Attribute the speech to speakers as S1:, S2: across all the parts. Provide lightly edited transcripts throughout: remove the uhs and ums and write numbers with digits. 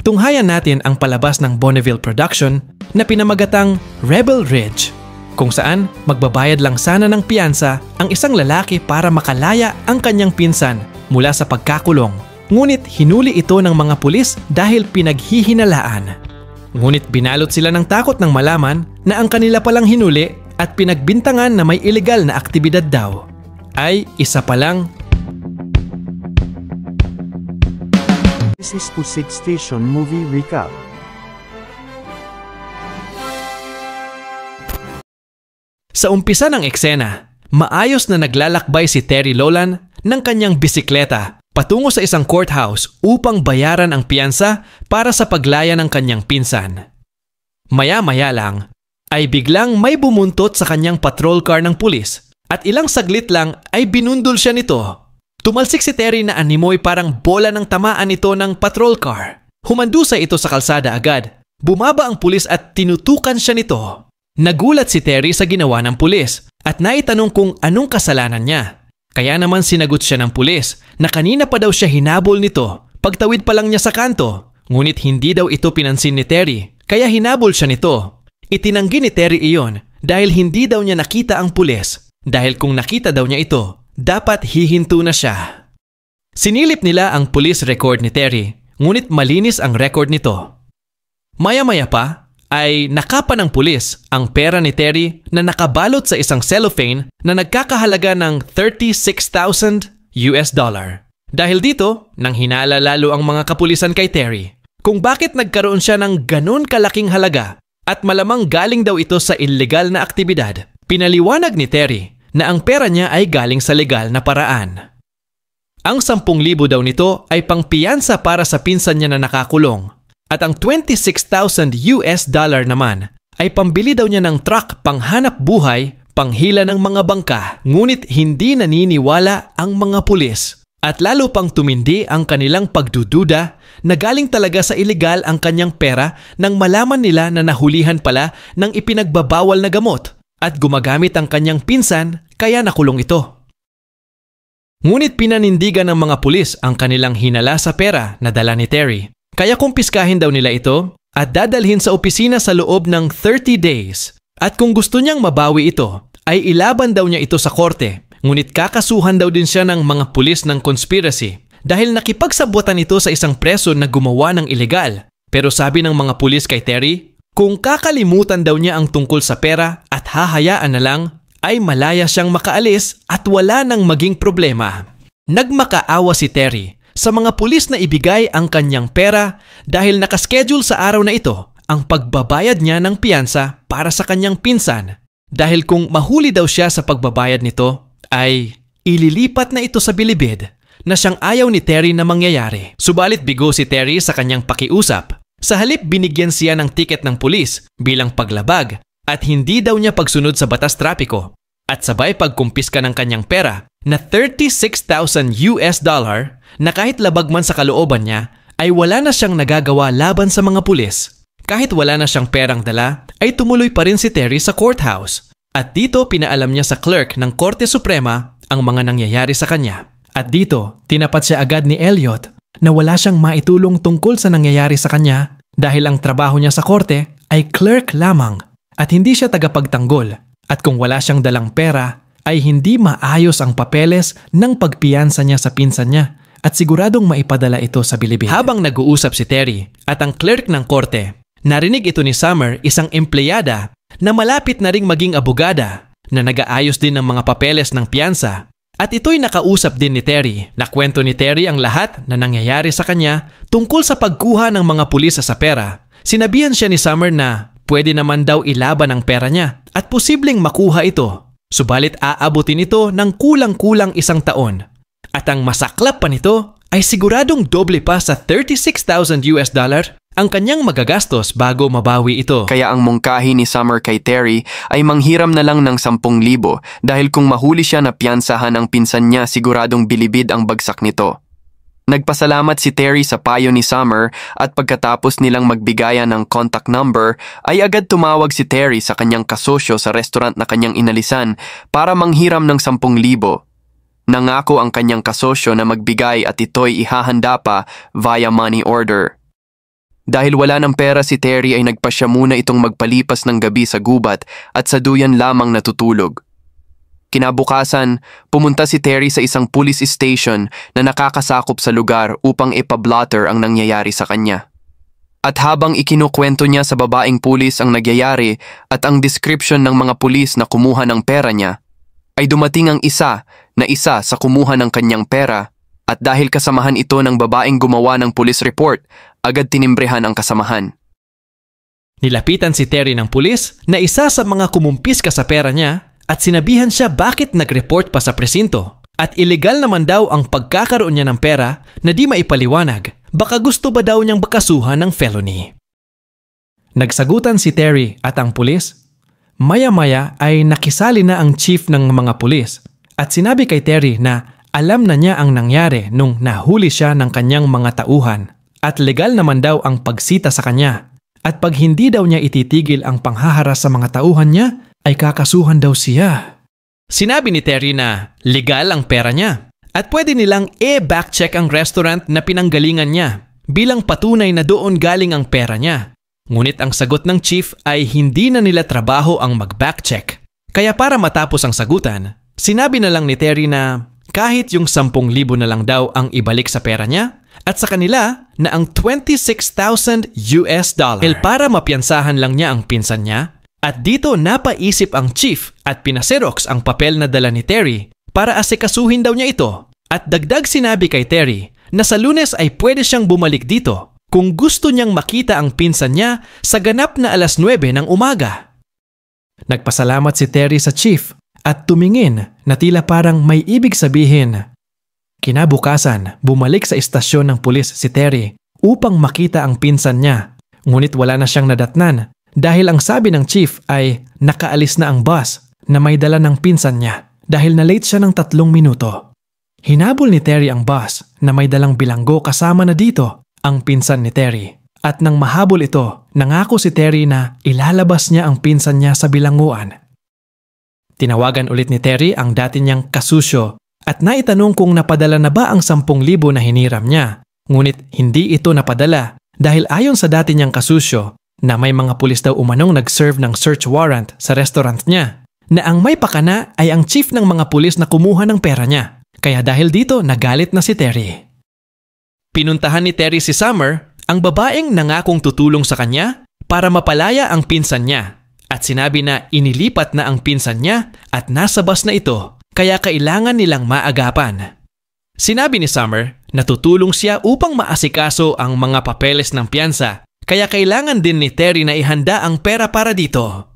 S1: tunghayan natin ang palabas ng Bonneville Production na pinamagatang Rebel Ridge, kung saan magbabayad lang sana ng piyansa ang isang lalaki para makalaya ang kanyang pinsan mula sa pagkakulong. Ngunit hinuli ito ng mga pulis dahil pinaghihinalaan. Ngunit binalot sila ng takot nang malaman na ang kanila palang hinuli at pinagbintangan na may ilegal na aktibidad daw ay isa palang
S2: This is Pusik Station Movie Recap.
S1: Sa umpisa ng eksena, maayos na naglalakbay si Terry Lolan ng kanyang bisikleta patungo sa isang courthouse upang bayaran ang piyansa para sa paglaya ng kanyang pinsan. Maya-maya lang ay biglang may bumuntot sa kanyang patrol car ng pulis at ilang saglit lang ay binundol siya nito. Tumalsik si Terry na animoy parang bola ng tamaan nito ng patrol car. Humandusay ito sa kalsada agad. Bumaba ang pulis at tinutukan siya nito. Nagulat si Terry sa ginawa ng pulis at naitanong kung anong kasalanan niya. Kaya naman sinagot siya ng pulis na kanina pa daw siya hinabol nito pagtawid pa lang niya sa kanto. Ngunit hindi daw ito pinansin ni Terry kaya hinabol siya nito. Itinanggi ni Terry iyon dahil hindi daw niya nakita ang pulis. Dahil kung nakita daw niya ito, dapat hihinto na siya. Sinilip nila ang police record ni Terry, ngunit malinis ang record nito. Maya-maya pa ay nakapa ng pulis ang pera ni Terry na nakabalot sa isang cellophane na nagkakahalaga ng $36,000. Dahil dito, nang hinala lalo ang mga kapulisan kay Terry kung bakit nagkaroon siya ng ganun kalaking halaga at malamang galing daw ito sa illegal na aktibidad. Pinaliwanag ni Terry na ang pera niya ay galing sa legal na paraan. Ang 10,000 daw nito ay pangpiyansa para sa pinsan niya na nakakulong at ang $26,000 naman ay pambili daw niya ng truck panghanap buhay, panghila ng mga bangka. Ngunit hindi naniniwala ang mga pulis at lalo pang tumindi ang kanilang pagdududa na galing talaga sa illegal ang kanyang pera nang malaman nila na nahulihan pala ng ipinagbabawal na gamot at gumagamit ang kanyang pinsan kaya nakulong ito. Ngunit pinanindigan ng mga pulis ang kanilang hinala sa pera na dala ni Terry. Kaya kumpiskahin daw nila ito at dadalhin sa opisina sa loob ng 30 days. At kung gusto niyang mabawi ito, ay ilaban daw niya ito sa korte. Ngunit kakasuhan daw din siya ng mga pulis ng conspiracy dahil nakipagsabutan ito sa isang preso na gumawa ng ilegal. Pero sabi ng mga pulis kay Terry, kung kakalimutan daw niya ang tungkol sa pera at hahayaan na lang, ay malaya siyang makaalis at wala nang maging problema. Nagmakaawa si Terry sa mga pulis na ibigay ang kanyang pera dahil nakaschedule sa araw na ito ang pagbabayad niya ng piyansa para sa kanyang pinsan. Dahil kung mahuli daw siya sa pagbabayad nito, ay ililipat na ito sa bilibid na siyang ayaw ni Terry na mangyayari. Subalit bigo si Terry sa kanyang pakiusap. Sa halip binigyan siya ng tiket ng pulis bilang paglabag at hindi daw niya pagsunod sa batas trapiko at sabay pagkumpiska ng kanyang pera na $36,000 na kahit labag man sa kalooban niya ay wala na siyang nagagawa laban sa mga pulis. Kahit wala na siyang perang dala ay tumuloy pa rin si Terry sa courthouse at dito pinaalam niya sa clerk ng Korte Suprema ang mga nangyayari sa kanya. At dito tinapat siya agad ni Elliot na wala siyang maitulong tungkol sa nangyayari sa kanya dahil ang trabaho niya sa korte ay clerk lamang at hindi siya tagapagtanggol. At kung wala siyang dalang pera, ay hindi maayos ang papeles ng pagpiyansa niya sa pinsan niya at siguradong maipadala ito sa bilibid. Habang nag-uusap si Terry at ang clerk ng korte, narinig ito ni Summer, isang empleyada na malapit na ring maging abogada na nag-aayos din ng mga papeles ng piyansa. At ito'y nakausap din ni Terry. Nakwento ni Terry ang lahat na nangyayari sa kanya tungkol sa pagkuha ng mga pulis sa pera. Sinabihan siya ni Summer na pwede naman daw ilaban ang pera niya at posibleng makuha ito. Subalit aabutin ito ng kulang-kulang 1 taon. At ang masaklap pa nito ay siguradong doble pa sa $36,000 ang kanyang magagastos bago mabawi ito.
S3: Kaya ang mungkahi ni Summer kay Terry ay manghiram na lang ng 10,000 dahil kung mahuli siya na piyansahan ang pinsan niya siguradong bilibid ang bagsak nito. Nagpasalamat si Terry sa payo ni Summer at pagkatapos nilang magbigayan ng contact number ay agad tumawag si Terry sa kanyang kasosyo sa restaurant na kanyang inalisan para manghiram ng 10,000. Nangako ang kanyang kasosyo na magbigay at ito'y ihahanda pa via money order. Dahil wala ng pera si Terry ay nagpasya muna itong magpalipas ng gabi sa gubat at sa duyan lamang natutulog. Kinabukasan, pumunta si Terry sa isang police station na nakakasakop sa lugar upang ipablotter ang nangyayari sa kanya. At habang ikinukwento niya sa babaeng pulis ang nagyayari at ang description ng mga pulis na kumuha ng pera niya, ay dumating ang isa sa kumuha ng kanyang pera at dahil kasamahan ito ng babaeng gumawa ng police report, agad tinimbrehan ang kasamahan.
S1: Nilapitan si Terry ng pulis na isa sa mga kumumpiska sa pera niya at sinabihan siya bakit nag-report pa sa presinto at ilegal naman daw ang pagkakaroon niya ng pera na di maipaliwanag. Baka gusto ba daw niyang bakasuhan ng felony? Nagsagutan si Terry at ang pulis. Maya-maya ay nakisali na ang chief ng mga pulis at sinabi kay Terry na alam na niya ang nangyari nung nahuli siya ng kanyang mga tauhan at legal naman daw ang pagsita sa kanya at pag hindi daw niya ititigil ang panghaharas sa mga tauhan niya ay kakasuhan daw siya. Sinabi ni Terry na legal ang pera niya at pwede nilang backcheck ang restaurant na pinanggalingan niya bilang patunay na doon galing ang pera niya. Ngunit ang sagot ng chief ay hindi na nila trabaho ang mag-backcheck. Kaya para matapos ang sagutan, sinabi na lang ni Terry na kahit yung 10,000 na lang daw ang ibalik sa pera niya at sa kanila na ang $26,000 para mapiyansahan lang niya ang pinsan niya. At dito napaisip ang chief at pinaserox ang papel na dala ni Terry para asikasuhin daw niya ito at dagdag sinabi kay Terry na sa Lunes ay pwede siyang bumalik dito kung gusto niyang makita ang pinsan niya sa ganap na 9:00 ng umaga. Nagpasalamat si Terry sa chief at tumingin na tila parang may ibig sabihin. Kinabukasan, bumalik sa istasyon ng pulis si Terry upang makita ang pinsan niya. Ngunit wala na siyang nadatnan dahil ang sabi ng chief ay nakaalis na ang bus na may dala ng pinsan niya dahil na-late siya ng 3 minuto. Hinabol ni Terry ang bus na may dalang bilanggo kasama na dito ang pinsan ni Terry. At nang mahabol ito, nangako si Terry na ilalabas niya ang pinsan niya sa bilangguan. Tinawagan ulit ni Terry ang dati niyang kasusyo at naitanong kung napadala na ba ang 10,000 na hiniram niya. Ngunit hindi ito napadala dahil ayon sa dati niyang kasusyo na may mga pulis daw umanong nag-serve ng search warrant sa restaurant niya na ang may pakana ay ang chief ng mga pulis na kumuha ng pera niya. Kaya dahil dito nagalit na si Terry. Pinuntahan ni Terry si Summer, ang babaeng nangakong tutulong sa kanya para mapalaya ang pinsan niya at sinabi na inilipat na ang pinsan niya at nasa bus na ito kaya kailangan nilang maagapan. Sinabi ni Summer na tutulong siya upang maasikaso ang mga papeles ng piyansa kaya kailangan din ni Terry na ihanda ang pera para dito.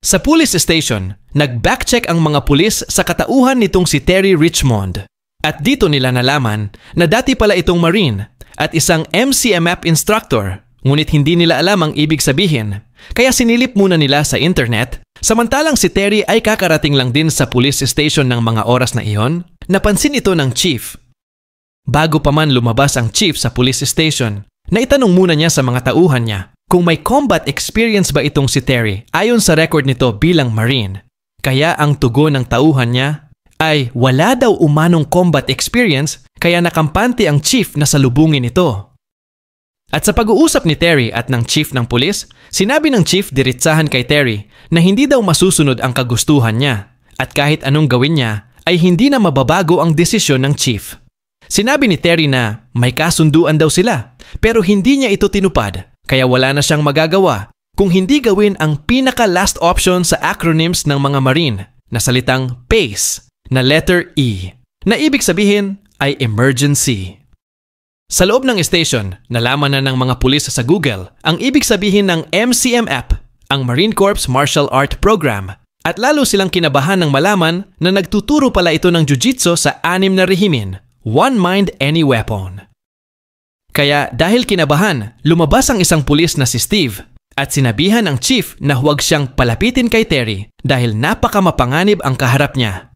S1: Sa police station, nag-backcheck ang mga pulis sa katauhan nitong si Terry Richmond. At dito nila nalaman na dati pala itong Marine at isang MCMF instructor, ngunit hindi nila alam ang ibig sabihin. Kaya sinilip muna nila sa internet, samantalang si Terry ay kakarating lang din sa police station ng mga oras na iyon, napansin ito ng chief. Bago pa man lumabas ang chief sa police station, naitanong muna niya sa mga tauhan niya kung may combat experience ba itong si Terry ayon sa record nito bilang Marine. Kaya ang tugon ng tauhan niya ay wala daw umanong combat experience kaya nakampante ang chief na salubungin ito. At sa pag-uusap ni Terry at ng chief ng pulis, sinabi ng chief diretsahan kay Terry na hindi daw masusunod ang kagustuhan niya at kahit anong gawin niya ay hindi na mababago ang desisyon ng chief. Sinabi ni Terry na may kasunduan daw sila pero hindi niya ito tinupad kaya wala na siyang magagawa kung hindi gawin ang pinaka-last option sa acronyms ng mga Marine na salitang PACE na letter E na ibig sabihin ay emergency. Sa loob ng station, nalaman na ng mga pulis sa Google ang ibig sabihin ng MCMF, ang Marine Corps Martial Art Program, at lalo silang kinabahan ng malaman na nagtuturo pala ito ng jiu-jitsu sa 6 na rehimen, One Mind Any Weapon. Kaya dahil kinabahan, lumabas ang isang pulis na si Steve at sinabihan ang chief na huwag siyang palapitin kay Terry dahil napakamapanganib ang kaharap niya.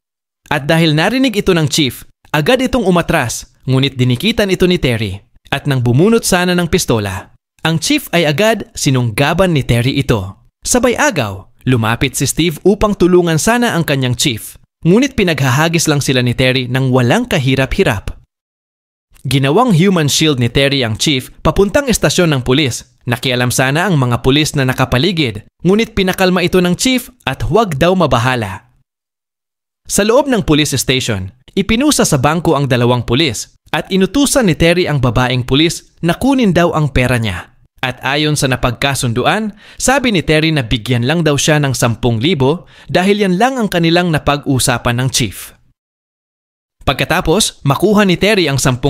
S1: At dahil narinig ito ng chief, agad itong umatras ngunit dinikitan ito ni Terry at nang bumunot sana ng pistola. Ang chief ay agad sinunggaban ni Terry ito. Sabay agaw, lumapit si Steve upang tulungan sana ang kanyang chief. Ngunit pinaghahagis lang sila ni Terry ng walang kahirap-hirap. Ginawang human shield ni Terry ang chief papuntang estasyon ng pulis. Nakialam sana ang mga pulis na nakapaligid, ngunit pinakalma ito ng chief at huwag daw mabahala. Sa loob ng police station, ipinusa sa bangko ang dalawang pulis at inutusan ni Terry ang babaeng pulis na kunin daw ang pera niya. At ayon sa napagkasunduan, sabi ni Terry na bigyan lang daw siya ng 10,000 dahil yan lang ang kanilang napag-usapan ng chief. Pagkatapos makuha ni Terry ang 10,000,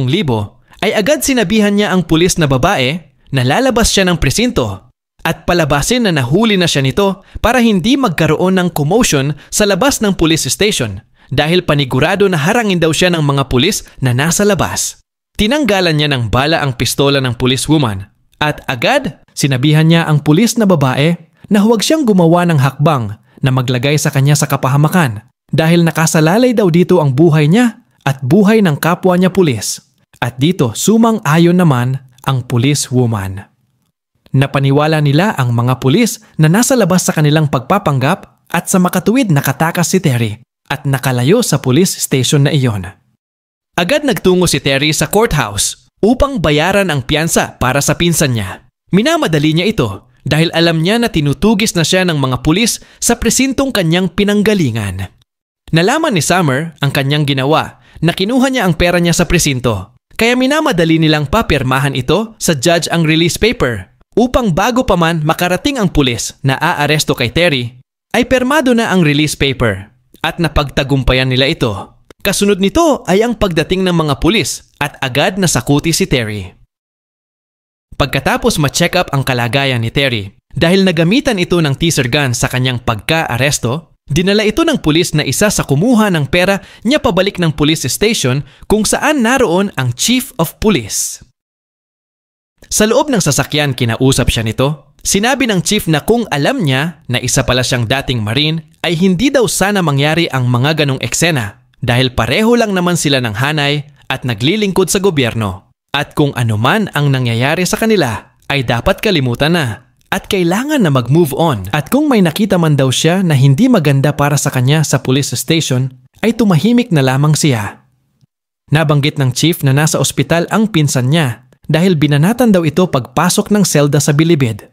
S1: ay agad sinabihan niya ang pulis na babae na lalabas siya ng presinto at palabasin na nahuli na siya nito para hindi magkaroon ng commotion sa labas ng police station dahil panigurado na harangin daw siya ng mga pulis na nasa labas. Tinanggalan niya ng bala ang pistola ng policewoman at agad sinabihan niya ang pulis na babae na huwag siyang gumawa ng hakbang na maglagay sa kanya sa kapahamakan dahil nakasalalay daw dito ang buhay niya at buhay ng kapwa niya pulis. At dito sumang-ayon naman ang policewoman. Napaniwala nila ang mga pulis na nasa labas sa kanilang pagpapanggap at sa makatuwid nakatakas si Terry at nakalayo sa police station na iyon. Agad nagtungo si Terry sa courthouse upang bayaran ang piyansa para sa pinsan niya. Minamadali niya ito dahil alam niya na tinutugis na siya ng mga pulis sa presintong kanyang pinanggalingan. Nalaman ni Summer ang kanyang ginawa na kinuha niya ang pera niya sa presinto. Kaya minamadali nilang papirmahan ito sa judge ang release paper upang bago pa man makarating ang pulis na aaresto kay Terry, ay permado na ang release paper at napagtagumpayan nila ito. Kasunod nito ay ang pagdating ng mga pulis at agad nasakuti si Terry. Pagkatapos ma-check up ang kalagayan ni Terry, dahil nagamitan ito ng teaser gun sa kanyang pagka-aresto, dinala ito ng pulis na isa sa kumuha ng pera niya pabalik ng police station kung saan naroon ang chief of police. Sa loob ng sasakyan kinausap siya nito. Sinabi ng chief na kung alam niya na isa pala siyang dating marine ay hindi daw sana mangyari ang mga ganong eksena dahil pareho lang naman sila ng hanay at naglilingkod sa gobyerno. At kung anuman ang nangyayari sa kanila ay dapat kalimutan na. At kailangan na mag-move on. At kung may nakita man daw siya na hindi maganda para sa kanya sa police station, ay tumahimik na lamang siya. Nabanggit ng chief na nasa ospital ang pinsan niya dahil binanatan daw ito pagpasok ng selda sa bilibid.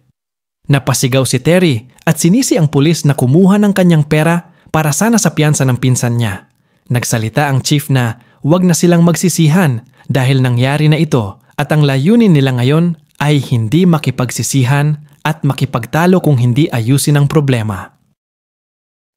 S1: Napasigaw si Terry at sinisi ang pulis na kumuha ng kanyang pera para sana sa piyansa ng pinsan niya. Nagsalita ang chief na huwag na silang magsisihan dahil nangyari na ito at ang layunin nila ngayon ay hindi makipagsisihan at makipagtalo kung hindi ayusin ang problema.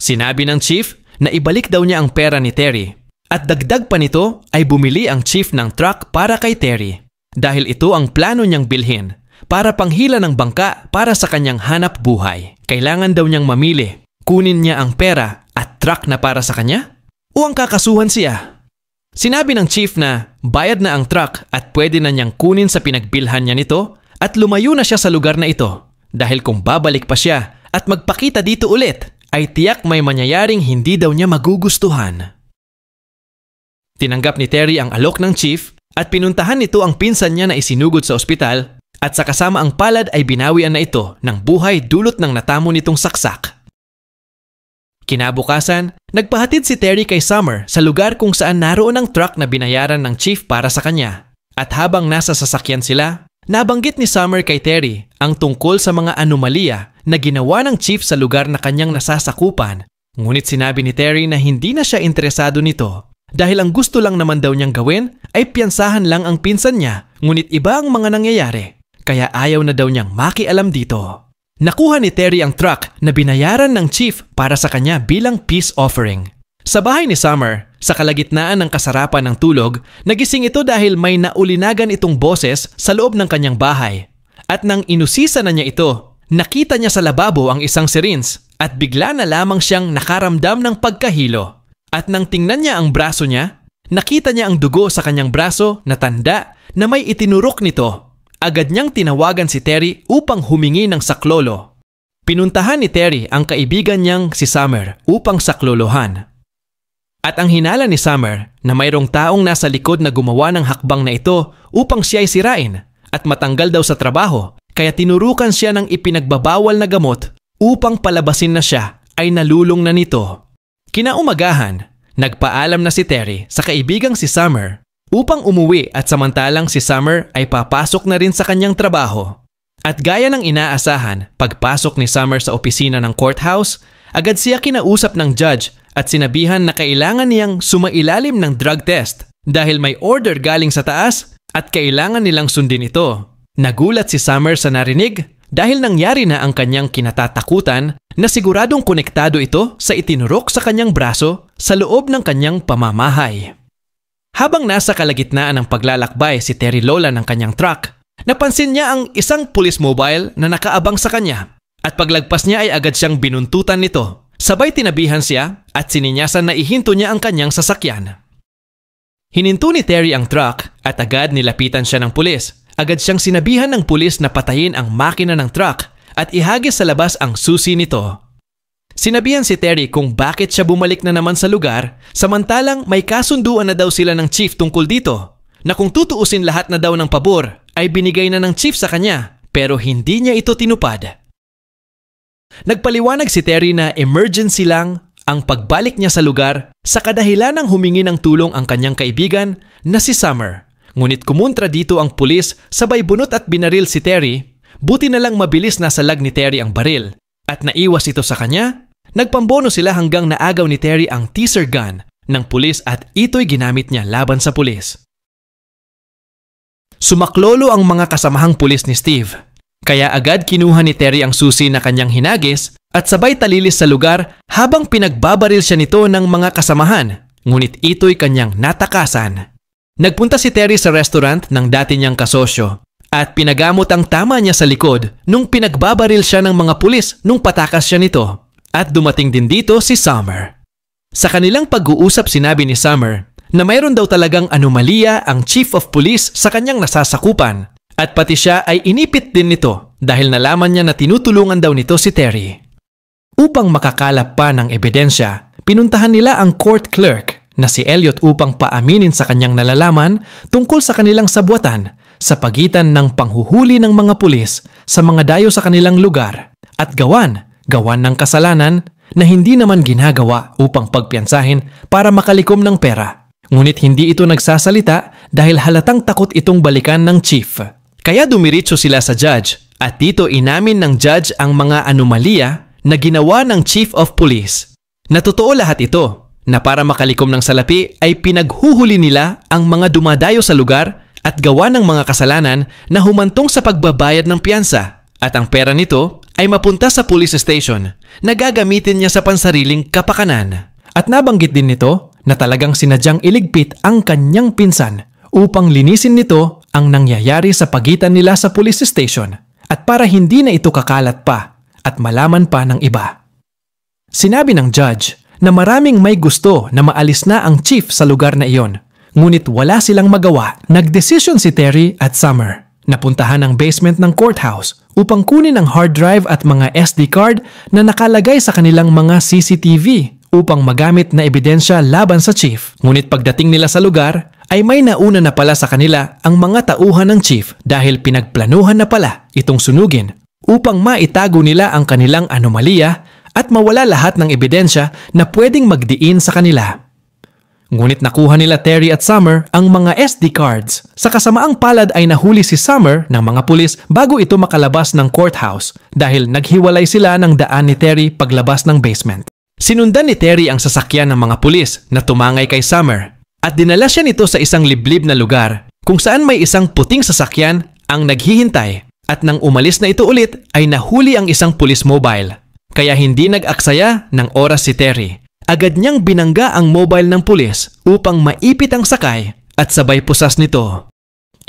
S1: Sinabi ng chief na ibalik daw niya ang pera ni Terry at dagdag pa nito ay bumili ang chief ng truck para kay Terry dahil ito ang plano niyang bilhin para panghila ng bangka para sa kanyang hanap buhay. Kailangan daw niyang mamili, kunin niya ang pera at truck na para sa kanya o ang kakasuhan siya. Sinabi ng chief na bayad na ang truck at pwede na niyang kunin sa pinagbilhan niya nito at lumayo na siya sa lugar na ito. Dahil kung babalik pa siya at magpakita dito ulit, ay tiyak may mangyayaring hindi daw niya magugustuhan. Tinanggap ni Terry ang alok ng chief at pinuntahan nito ang pinsan niya na isinugod sa ospital at sa kasama ang palad ay binawian na ito ng buhay dulot ng natamo nitong saksak. Kinabukasan, nagpahatid si Terry kay Summer sa lugar kung saan naroon ang truck na binayaran ng chief para sa kanya. At habang nasa sasakyan sila, nabanggit ni Summer kay Terry ang tungkol sa mga anomalya na ginawa ng chief sa lugar na kanyang nasasakupan. Ngunit sinabi ni Terry na hindi na siya interesado nito dahil ang gusto lang naman daw niyang gawin ay piyansahan lang ang pinsan niya, ngunit iba ang mga nangyayari kaya ayaw na daw niyang makialam dito. Nakuha ni Terry ang truck na binayaran ng chief para sa kanya bilang peace offering. Sa bahay ni Summer, sa kalagitnaan ng kasarapan ng tulog, nagising ito dahil may naulinagan itong boses sa loob ng kanyang bahay. At nang inusisa na niya ito, nakita niya sa lababo ang isang syringe at bigla na lamang siyang nakaramdam ng pagkahilo. At nang tingnan niya ang braso niya, nakita niya ang dugo sa kanyang braso na tanda na may itinurok nito. Agad niyang tinawagan si Terry upang humingi ng saklolo. Pinuntahan ni Terry ang kaibigan niyang si Summer upang saklolohan. At ang hinala ni Summer na mayroong taong nasa likod na gumawa ng hakbang na ito upang siya ay sirain at matanggal daw sa trabaho, kaya tinurukan siya ng ipinagbabawal na gamot upang palabasin na siya ay nalulong na nito. Kinaumagahan, nagpaalam na si Terry sa kaibigang si Summer upang umuwi at samantalang si Summer ay papasok na rin sa kanyang trabaho. At gaya ng inaasahan, pagpasok ni Summer sa opisina ng courthouse, agad siya kinausap ng judge at sinabihan na kailangan niyang sumailalim ng drug test dahil may order galing sa taas at kailangan nilang sundin ito. Nagulat si Summer sa narinig dahil nangyari na ang kanyang kinatatakutan na siguradong konektado ito sa itinurok sa kanyang braso sa loob ng kanyang pamamahay. Habang nasa kalagitnaan ng paglalakbay si Terry Lolan ng kanyang truck, napansin niya ang isang police mobile na nakaabang sa kanya at paglagpas niya ay agad siyang binuntutan nito. Sabay tinabihan siya at sininyasan na ihinto niya ang kanyang sasakyan. Hininto ni Terry ang truck at agad nilapitan siya ng pulis. Agad siyang sinabihan ng pulis na patayin ang makina ng truck at ihagis sa labas ang susi nito. Sinabihan si Terry kung bakit siya bumalik na naman sa lugar samantalang may kasunduan na daw sila ng chief tungkol dito na kung tutuusin lahat na daw ng pabor ay binigay na ng chief sa kanya pero hindi niya ito tinupad. Nagpaliwanag si Terry na emergency lang ang pagbalik niya sa lugar sa kadahilan ng humingi ng tulong ang kanyang kaibigan na si Summer. Ngunit kumontra dito ang pulis sabay bunot at binaril si Terry. Buti na lang mabilis nasa lag ni Terry ang baril at naiwas ito sa kanya. Nagpambono sila hanggang naagaw ni Terry ang teaser gun ng pulis at ito'y ginamit niya laban sa pulis. Sumaklolo ang mga kasamahang pulis ni Steve. Kaya agad kinuha ni Terry ang susi na kanyang hinagis at sabay talilis sa lugar habang pinagbabaril siya nito ng mga kasamahan. Ngunit ito'y kanyang natakasan. Nagpunta si Terry sa restaurant ng dati niyang kasosyo at pinagamot ang tama niya sa likod nung pinagbabaril siya ng mga pulis nung patakas siya nito. At dumating din dito si Summer. Sa kanilang pag-uusap sinabi ni Summer na mayroon daw talagang anomalya ang chief of police sa kanyang nasasakupan at pati siya ay inipit din nito dahil nalaman niya na tinutulungan daw nito si Terry. Upang makakalap pa ng ebidensya, pinuntahan nila ang court clerk na si Elliot upang paaminin sa kanyang nalalaman tungkol sa kanilang sabwatan sa pagitan ng panghuhuli ng mga pulis sa mga dayo sa kanilang lugar at gawan ng kasalanan na hindi naman ginagawa upang pagpiyansahin para makalikom ng pera. Ngunit hindi ito nagsasalita dahil halatang takot itong balikan ng chief. Kaya dumiritso sila sa judge at dito inamin ng judge ang mga anomalya na ginawa ng chief of police. Na totoo lahat ito, na para makalikom ng salapi ay pinaghuhuli nila ang mga dumadayo sa lugar at gawa ng mga kasalanan na humantong sa pagbabayad ng piyansa at ang pera nito ay mapunta sa police station na gagamitin niya sa pansariling kapakanan. At nabanggit din nito na talagang sinadyang iligpit ang kanyang pinsan upang linisin nito ang nangyayari sa pagitan nila sa police station at para hindi na ito kakalat pa at malaman pa ng iba. Sinabi ng judge na maraming may gusto na maalis na ang chief sa lugar na iyon. Ngunit wala silang magawa. Nagdesisyon si Terry at Summer. Napuntahan ang basement ng courthouse upang kunin ang hard drive at mga SD card na nakalagay sa kanilang mga CCTV upang magamit na ebidensya laban sa chief. Ngunit pagdating nila sa lugar, ay may nauna na pala sa kanila ang mga tauhan ng chief dahil pinagplanuhan na pala itong sunugin upang maitago nila ang kanilang anomalya at mawala lahat ng ebidensya na pwedeng magdiin sa kanila. Ngunit nakuha nila Terry at Summer ang mga SD cards. Sa kasamaang palad ay nahuli si Summer ng mga pulis bago ito makalabas ng courthouse dahil naghiwalay sila ng daan ni Terry paglabas ng basement. Sinundan ni Terry ang sasakyan ng mga pulis na tumangay kay Summer at dinala siya nito sa isang liblib na lugar kung saan may isang puting sasakyan ang naghihintay at nang umalis na ito ulit ay nahuli ang isang police mobile. Kaya hindi nag-aksaya ng oras si Terry. Agad niyang binangga ang mobile ng pulis upang maipit ang sakay at sabay pusas nito.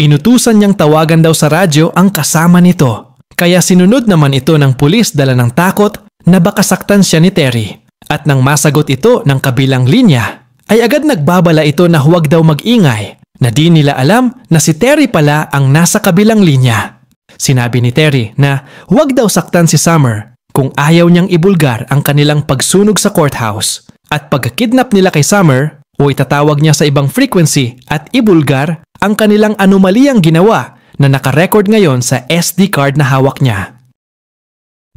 S1: Inutusan niyang tawagan daw sa radyo ang kasama nito. Kaya sinunod naman ito ng pulis dala ng takot na baka saktan siya ni Terry. At nang masagot ito ng kabilang linya, ay agad nagbabala ito na huwag daw mag-ingay na di nila alam na si Terry pala ang nasa kabilang linya. Sinabi ni Terry na huwag daw saktan si Summer kung ayaw niyang ibulgar ang kanilang pagsunog sa courthouse. At pagkakidnap nila kay Summer o itatawag niya sa ibang frequency at ibulgar ang kanilang anomaliyang ginawa na nakarecord ngayon sa SD card na hawak niya.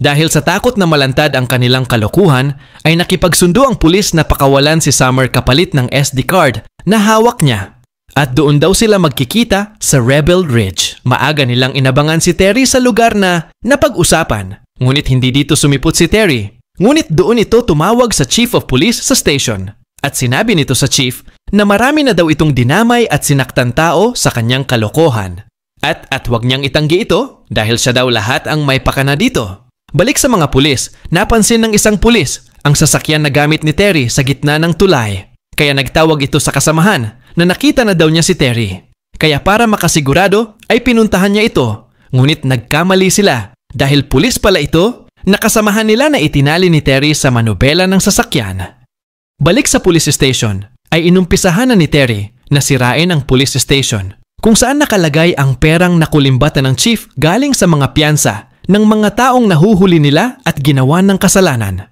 S1: Dahil sa takot na malantad ang kanilang kalokohan ay nakipagsundo ang pulis na pakawalan si Summer kapalit ng SD card na hawak niya. At doon daw sila magkikita sa Rebel Ridge. Maaga nilang inabangan si Terry sa lugar na napag-usapan. Ngunit hindi dito sumipot si Terry. Ngunit doon ito tumawag sa Chief of Police sa station. At sinabi nito sa Chief na marami na daw itong dinamay at sinaktan tao sa kanyang kalokohan. At wag niyang itanggi ito dahil siya daw lahat ang may pakana dito. Balik sa mga pulis, napansin ng isang pulis ang sasakyan na gamit ni Terry sa gitna ng tulay. Kaya nagtawag ito sa kasamahan na nakita na daw niya si Terry. Kaya para makasigurado ay pinuntahan niya ito. Ngunit nagkamali sila dahil pulis pala ito na kasamahan nila na itinali ni Terry sa manubela ng sasakyan. Balik sa police station ay inumpisahan na ni Terry na sirain ang police station kung saan nakalagay ang perang nakulimbatan ng chief galing sa mga piyansa ng mga taong nahuhuli nila at ginawa ng kasalanan.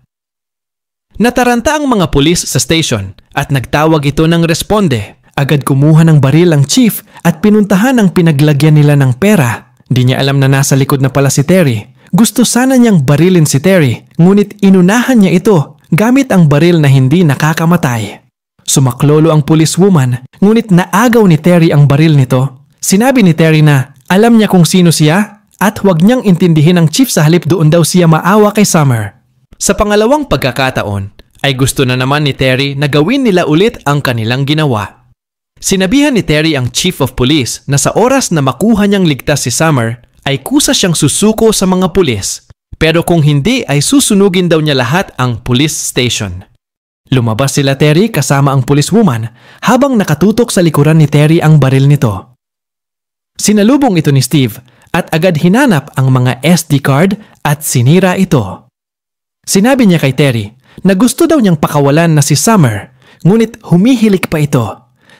S1: Nataranta ang mga pulis sa station at nagtawag ito ng responde. Agad kumuha ng baril ang chief at pinuntahan ang pinaglagyan nila ng pera. Di niya alam na nasa likod na pala si Terry. Gusto sana niyang barilin si Terry, ngunit inunahan niya ito gamit ang baril na hindi nakakamatay. Sumaklolo ang policewoman, ngunit naagaw ni Terry ang baril nito. Sinabi ni Terry na alam niya kung sino siya at huwag niyang intindihin ang chief sa halip doon daw siya maawa kay Summer. Sa pangalawang pagkakataon, ay gusto na naman ni Terry na gawin nila ulit ang kanilang ginawa. Sinabihan ni Terry ang Chief of Police na sa oras na makuha niyang ligtas si Summer, ay kusa siyang susuko sa mga pulis. Pero kung hindi ay susunugin daw niya lahat ang police station. Lumabas sila Terry kasama ang policewoman habang nakatutok sa likuran ni Terry ang baril nito. Sinalubong ito ni Steve at agad hinanap ang mga SD card at sinira ito. Sinabi niya kay Terry na gusto daw niyang pakawalan na si Summer, ngunit humihilik pa ito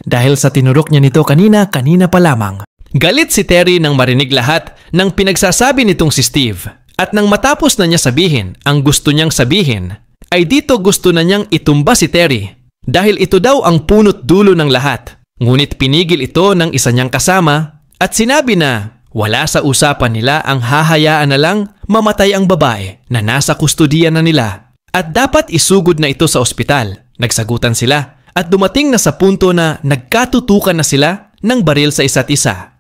S1: dahil sa tinurok niya nito kanina pa lamang. Galit si Terry nang marinig lahat ng pinagsasabi nitong si Steve at nang matapos na niya sabihin ang gusto niyang sabihin, ay dito gusto na niyang itumba si Terry dahil ito daw ang punot dulo ng lahat. Ngunit pinigil ito ng isa niyang kasama at sinabi na wala sa usapan nila ang hahayaan na lang mamatay ang babae na nasa kustudiya na nila at dapat isugod na ito sa ospital. Nagsagutan sila at dumating na sa punto na nagkatutukan na sila ng baril sa isa't isa.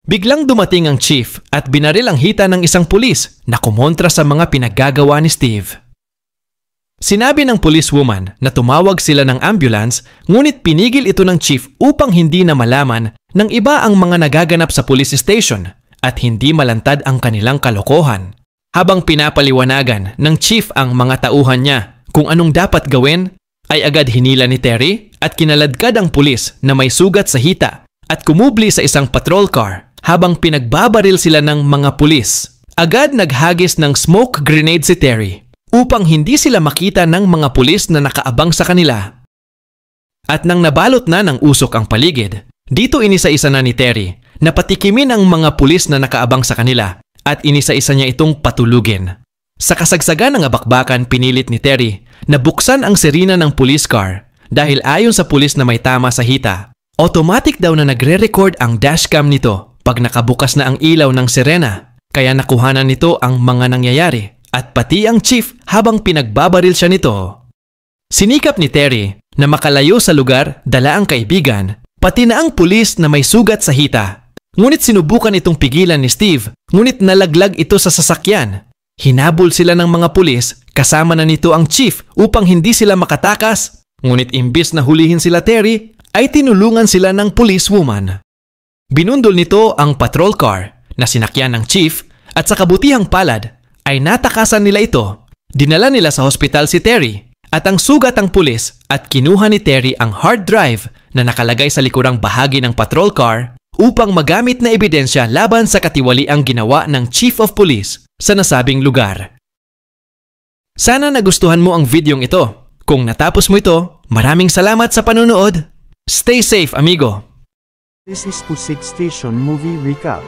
S1: Biglang dumating ang chief at binaril ang hita ng isang pulis na kumontra sa mga pinaggagawa ni Steve. Sinabi ng policewoman na tumawag sila ng ambulance ngunit pinigil ito ng chief upang hindi na malaman ng iba ang mga nagaganap sa police station at hindi malantad ang kanilang kalokohan. Habang pinapaliwanagan ng chief ang mga tauhan niya kung anong dapat gawin, ay agad hinila ni Terry at kinaladkad ang pulis na may sugat sa hita at kumubli sa isang patrol car habang pinagbabaril sila ng mga pulis. Agad naghagis ng smoke grenade si Terry upang hindi sila makita ng mga pulis na nakaabang sa kanila. At nang nabalot na ng usok ang paligid, dito inisa-isa na ni Terry na patikimin ang mga pulis na nakaabang sa kanila at inisa-isa niya itong patulugin. Sa kasagsagan ng abakbakan, pinilit ni Terry na buksan ang sirena ng police car dahil ayon sa pulis na may tama sa hita, automatic daw na nagre-record ang dashcam nito pag nakabukas na ang ilaw ng sirena, kaya nakuhanan nito ang mga nangyayari at pati ang chief habang pinagbabaril siya nito. Sinikap ni Terry na makalayo sa lugar dala ang kaibigan, pati na ang pulis na may sugat sa hita. Ngunit sinubukan itong pigilan ni Steve, ngunit nalaglag ito sa sasakyan. Hinabol sila ng mga pulis, kasama na nito ang chief upang hindi sila makatakas. Ngunit imbis na hulihin sila Terry, ay tinulungan sila ng policewoman. Binundol nito ang patrol car na sinakyan ng chief at sa kabutihang palad ay natakasan nila ito. Dinala nila sa hospital si Terry at ang sugat ang pulis at kinuha ni Terry ang hard drive na nakalagay sa likurang bahagi ng patrol car upang magamit na ebidensya laban sa katiwaliang ginawa ng Chief of Police sa nasabing lugar. Sana nagustuhan mo ang videong ito. Kung natapos mo ito, maraming salamat sa panunood. Stay safe, amigo!
S2: This is Pusik Station Movie Recap.